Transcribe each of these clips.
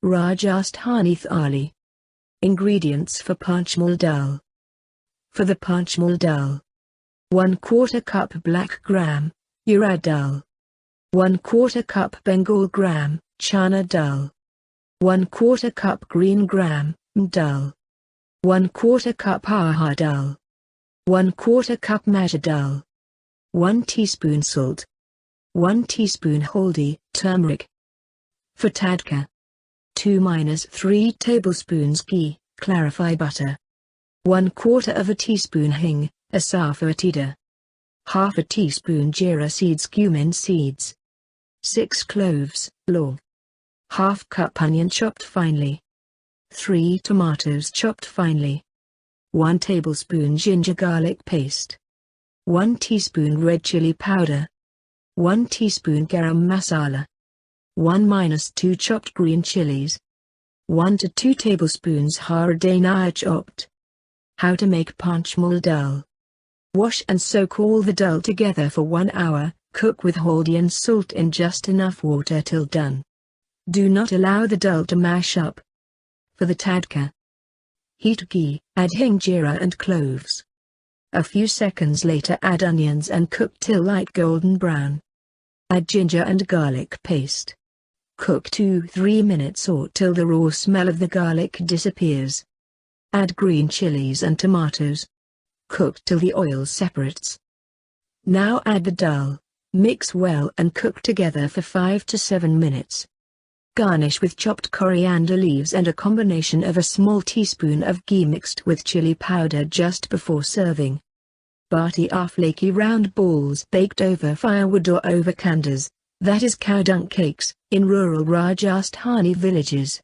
Rajasthani Thali. Ingredients for Panchmel Dal. For the Panchmel Dal: 1/4 cup black gram, Urad Dal. 1/4 cup Bengal gram, Chana Dal. 1/4 cup green gram, Dal. 1/4 cup Arhar Dal. 1/4 cup Masur Dal. 1 teaspoon salt. 1 teaspoon Haldi, turmeric. For Tadka: 2-3 tablespoons Ghee, Clarified Butter. 1/4 teaspoon Hing, Asafoetida. 1/2 teaspoon Jeera seeds, Cumin seeds. 6 cloves, Laung. 1/2 cup onion chopped finely. 3 tomatoes chopped finely. 1 tablespoon ginger garlic paste. 1 teaspoon red chili powder. 1 teaspoon Garam Masala. 1-2 chopped green chilies. 1 to 2 tablespoons Hara Dhania chopped. How to make Panchmel Dal. Wash and soak all the dal together for 1 hour, cook with haldi and salt in just enough water till done. Do not allow the dal to mash up. For the Tadka: heat ghee, add hing, jeera and cloves. A few seconds later add onions and cook till light golden brown. Add ginger and garlic paste. Cook 2-3 minutes or till the raw smell of the garlic disappears. Add green chilies and tomatoes. Cook till the oil separates. Now add the dal, mix well and cook together for 5 to 7 minutes. Garnish with chopped coriander leaves and a combination of a small teaspoon of ghee mixed with chili powder just before serving. Bhati are flaky round balls baked over firewood or over kandars, that is cow dung cakes, in rural Rajasthani villages.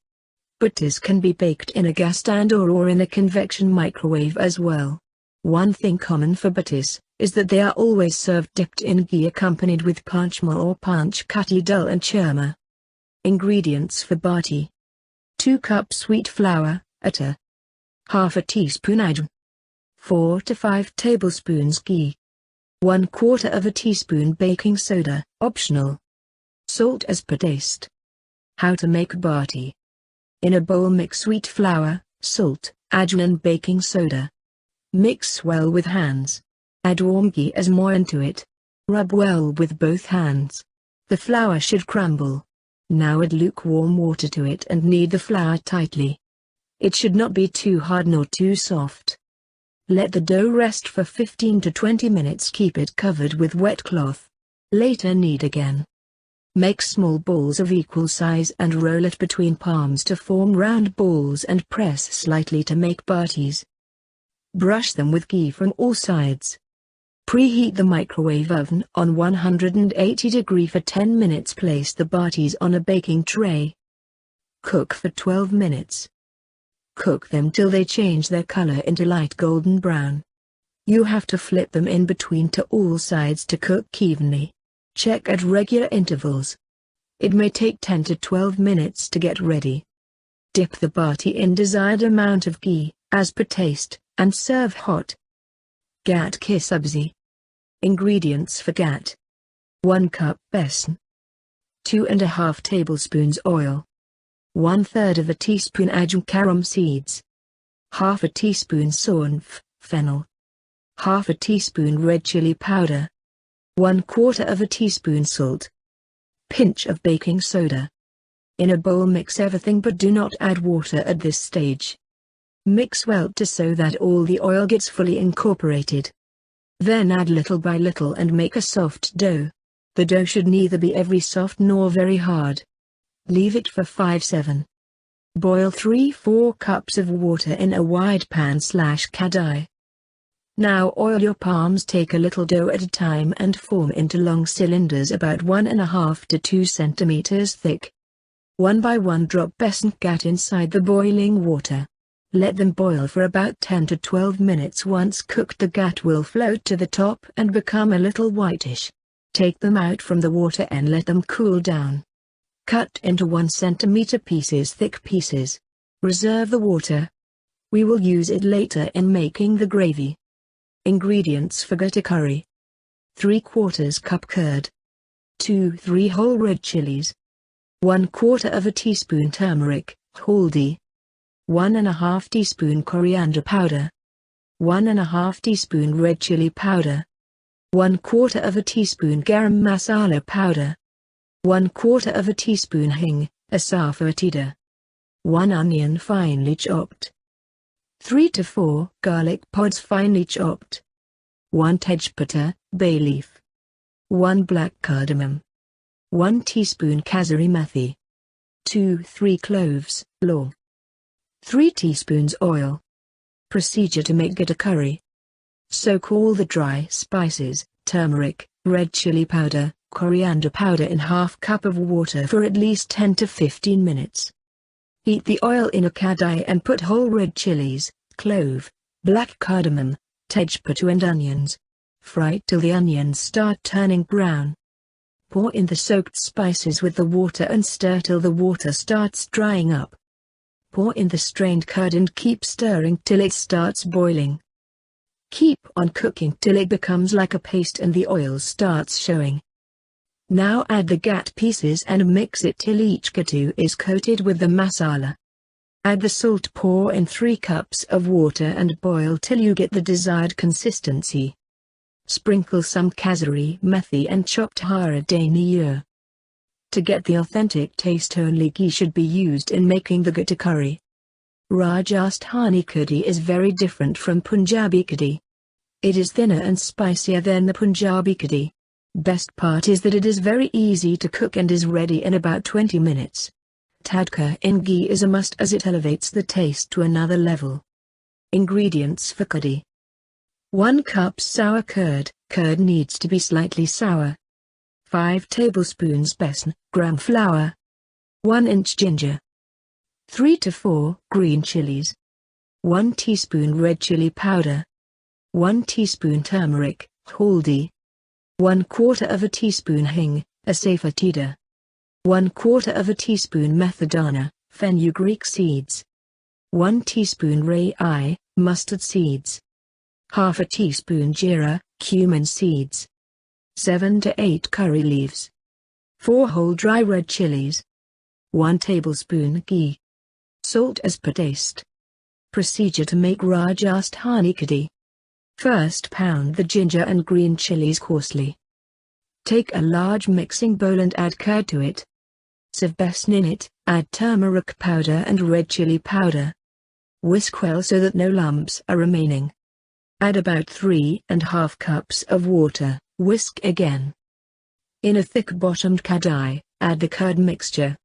Bhattis can be baked in a gas stand or in a convection microwave as well. One thing common for bhattis is that they are always served dipped in ghee accompanied with Panchmel or Panchmel Dal and Churma. Ingredients for Bhati: 2 cups sweet flour, atta. 1/2 teaspoon ajwain. 4 to 5 tablespoons ghee. 1/4 teaspoon baking soda, optional. Salt as per taste. How to make Bhati. In a bowl mix sweet flour, salt, ajwain and baking soda. Mix well with hands. Add warm ghee as more into it. Rub well with both hands. The flour should crumble. Now add lukewarm water to it and knead the flour tightly. It should not be too hard nor too soft. Let the dough rest for 15 to 20 minutes. Keep it covered with wet cloth. Later knead again. Make small balls of equal size and roll it between palms to form round balls and press slightly to make bhatis. Brush them with ghee from all sides. Preheat the microwave oven on 180 degrees for 10 minutes. Place the bhatis on a baking tray. Cook for 12 minutes. Cook them till they change their color into light golden brown. You have to flip them in between to all sides to cook evenly. Check at regular intervals. It may take 10 to 12 minutes to get ready. Dip the bhati in desired amount of ghee, as per taste, and serve hot. Gat ki sabzi. Ingredients for gat: 1 cup besan. 2½ tablespoons oil. 1/3 teaspoon ajwain carom seeds. 1/2 teaspoon saunf, fennel. 1/2 teaspoon red chili powder. 1/4 teaspoon salt. Pinch of baking soda. In a bowl mix everything but do not add water at this stage. Mix well so that all the oil gets fully incorporated. Then add little by little and make a soft dough. The dough should neither be very soft nor very hard. Leave it for 5-7. Boil 3-4 cups of water in a wide pan/kadhi. Now oil your palms. Take a little dough at a time and form into long cylinders about 1½ to 2 centimeters thick. One by one drop besan gat inside the boiling water. Let them boil for about 10 to 12 minutes. Once cooked, the gat will float to the top and become a little whitish. Take them out from the water and let them cool down. Cut into 1 centimeter pieces, thick pieces. Reserve the water. We will use it later in making the gravy. Ingredients for gatti curry: 3/4 cup curd. 2-3 whole red chilies. 1/4 of a teaspoon turmeric, haldi. 1½ teaspoon coriander powder. 1½ teaspoon red chili powder. 1/4 of a teaspoon garam masala powder. 1/4 of a teaspoon hing, Asafoetida. 1 onion finely chopped. 3 to 4 garlic pods finely chopped. 1 tejpata, bay leaf. 1 black cardamom. 1 teaspoon kasuri methi. 2-3 cloves, Laung. 3 teaspoons oil. Procedure to make gutta curry. Soak all the dry spices, turmeric, red chili powder, coriander powder in ½ cup of water for at least 10 to 15 minutes. Heat the oil in a kadhi and put whole red chilies, clove, black cardamom, tejpata and onions. Fry till the onions start turning brown. Pour in the soaked spices with the water and stir till the water starts drying up. Pour in the strained curd and keep stirring till it starts boiling. Keep on cooking till it becomes like a paste and the oil starts showing. Now add the gat pieces and mix it till each kattu is coated with the masala. Add the salt, pour in 3 cups of water and boil till you get the desired consistency. Sprinkle some kasuri methi and chopped Hara Dhania. To get the authentic taste, only ghee should be used in making the gutta curry. Rajasthani Kadhi is very different from Punjabi Kadhi. It is thinner and spicier than the Punjabi Kadhi. Best part is that it is very easy to cook and is ready in about 20 minutes. Tadka in ghee is a must as it elevates the taste to another level. Ingredients for Kadhi. 1 cup sour curd. Curd needs to be slightly sour. 5 tablespoons besan, gram flour. 1 inch ginger. 3 to 4 green chilies. 1 teaspoon red chili powder. 1 teaspoon turmeric, haldi. 1/4 of a teaspoon hing, Asafoetida. 1/4 of a teaspoon methadona, fenugreek seeds. 1 teaspoon rai, mustard seeds. ½ a teaspoon jeera, cumin seeds. 7 to 8 curry leaves. 4 whole dry red chilies. 1 tablespoon ghee. Salt as per taste. Procedure to make Rajasthani Kadhi. First pound the ginger and green chilies coarsely. Take a large mixing bowl and add curd to it. Sieve besan in it, add turmeric powder and red chili powder. Whisk well so that no lumps are remaining. Add about 3½ cups of water, whisk again. In a thick-bottomed kadhi, add the curd mixture.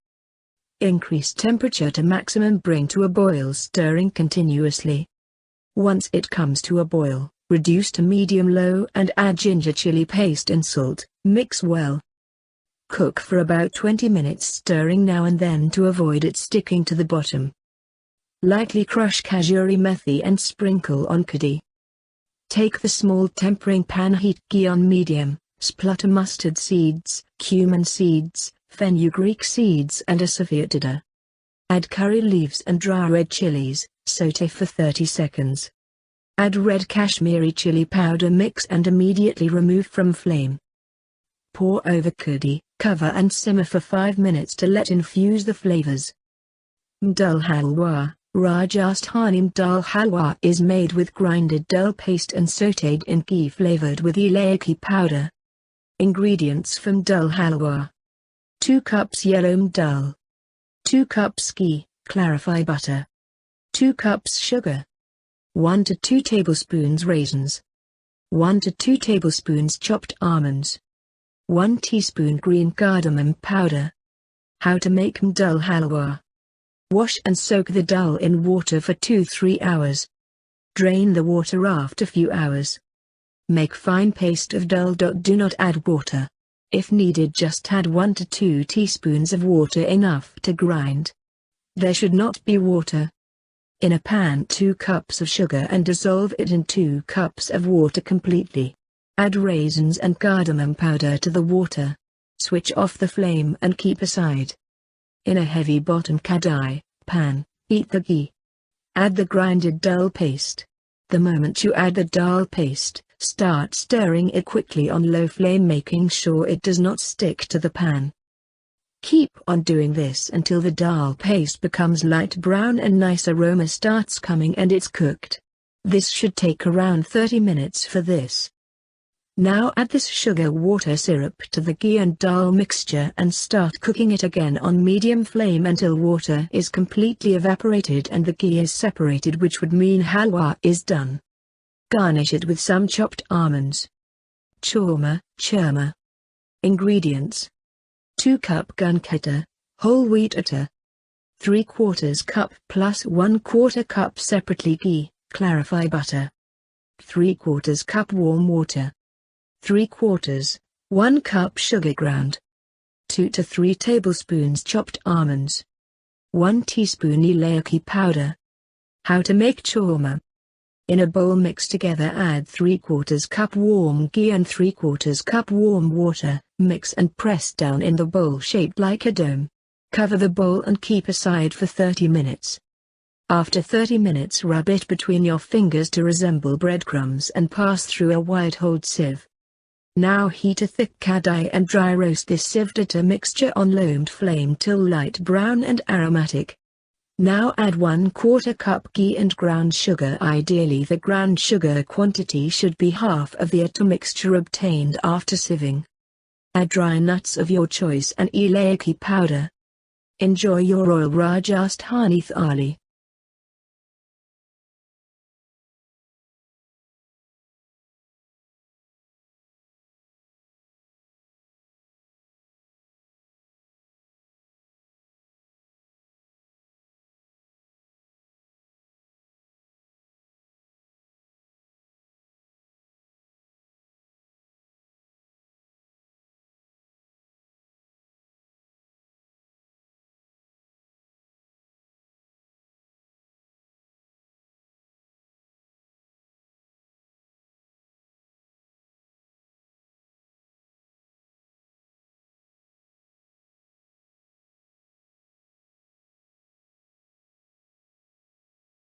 Increase temperature to maximum, bring to a boil, stirring continuously. Once it comes to a boil, reduce to medium-low and add ginger chili paste and salt, mix well. Cook for about 20 minutes, stirring now and then to avoid it sticking to the bottom. Lightly crush kasuri methi and sprinkle on kadhi. Take the small tempering pan, heat ghee on medium, splutter mustard seeds, cumin seeds, fenugreek seeds and Asafoetida. Add curry leaves and dry red chilies, saute for 30 seconds. Add red Kashmiri chili powder, mix and immediately remove from flame. Pour over kadhi, cover and simmer for 5 minutes to let infuse the flavors. Dull Halwa. Rajasthani Dull Halwa is made with grinded dal paste and sautéed in ghee flavored with elaichi powder. Ingredients from Dull Halwa. 2 cups yellow dal. 2 cups ghee, clarified butter. 2 cups sugar. 1 to 2 tablespoons raisins. 1 to 2 tablespoons chopped almonds. 1 teaspoon green cardamom powder. How to make Dull Halwa. Wash and soak the dal in water for 2-3 hours. Drain the water after few hours. Make fine paste of dal. Do not add water. If needed, just add 1 to 2 teaspoons of water, enough to grind. There should not be water. In a pan, 2 cups of sugar and dissolve it in 2 cups of water completely. Add raisins and cardamom powder to the water. Switch off the flame and keep aside. In a heavy-bottomed kadhi, pan, heat the ghee. Add the grinded dal paste. The moment you add the dal paste, start stirring it quickly on low flame, making sure it does not stick to the pan. Keep on doing this until the dal paste becomes light brown and nice aroma starts coming and it's cooked. This should take around 30 minutes for this. Now add this sugar water syrup to the ghee and dal mixture and start cooking it again on medium flame until water is completely evaporated and the ghee is separated, which would mean halwa is done. Garnish it with some chopped almonds. Churma. Ingredients: 2 cup gun-cutter, whole wheat atta, 3/4 cup plus 1/4 cup separately ghee, clarified butter, 3/4 cup warm water, 3/4, 1 cup sugar ground, 2 to 3 tablespoons chopped almonds, 1 teaspoon elaichi powder. How to make churma. In a bowl mix together, add 3/4 cup warm ghee and 3/4 cup warm water, mix and press down in the bowl shaped like a dome. Cover the bowl and keep aside for 30 minutes. After 30 minutes, rub it between your fingers to resemble breadcrumbs and pass through a wide-holed sieve. Now heat a thick kadhi and dry roast this sieved atta mixture on low flame till light brown and aromatic. Now add 1/4 cup ghee and ground sugar. Ideally the ground sugar quantity should be half of the atta mixture obtained after sieving. Add dry nuts of your choice and elaichi powder. Enjoy your royal Rajasthani Thali.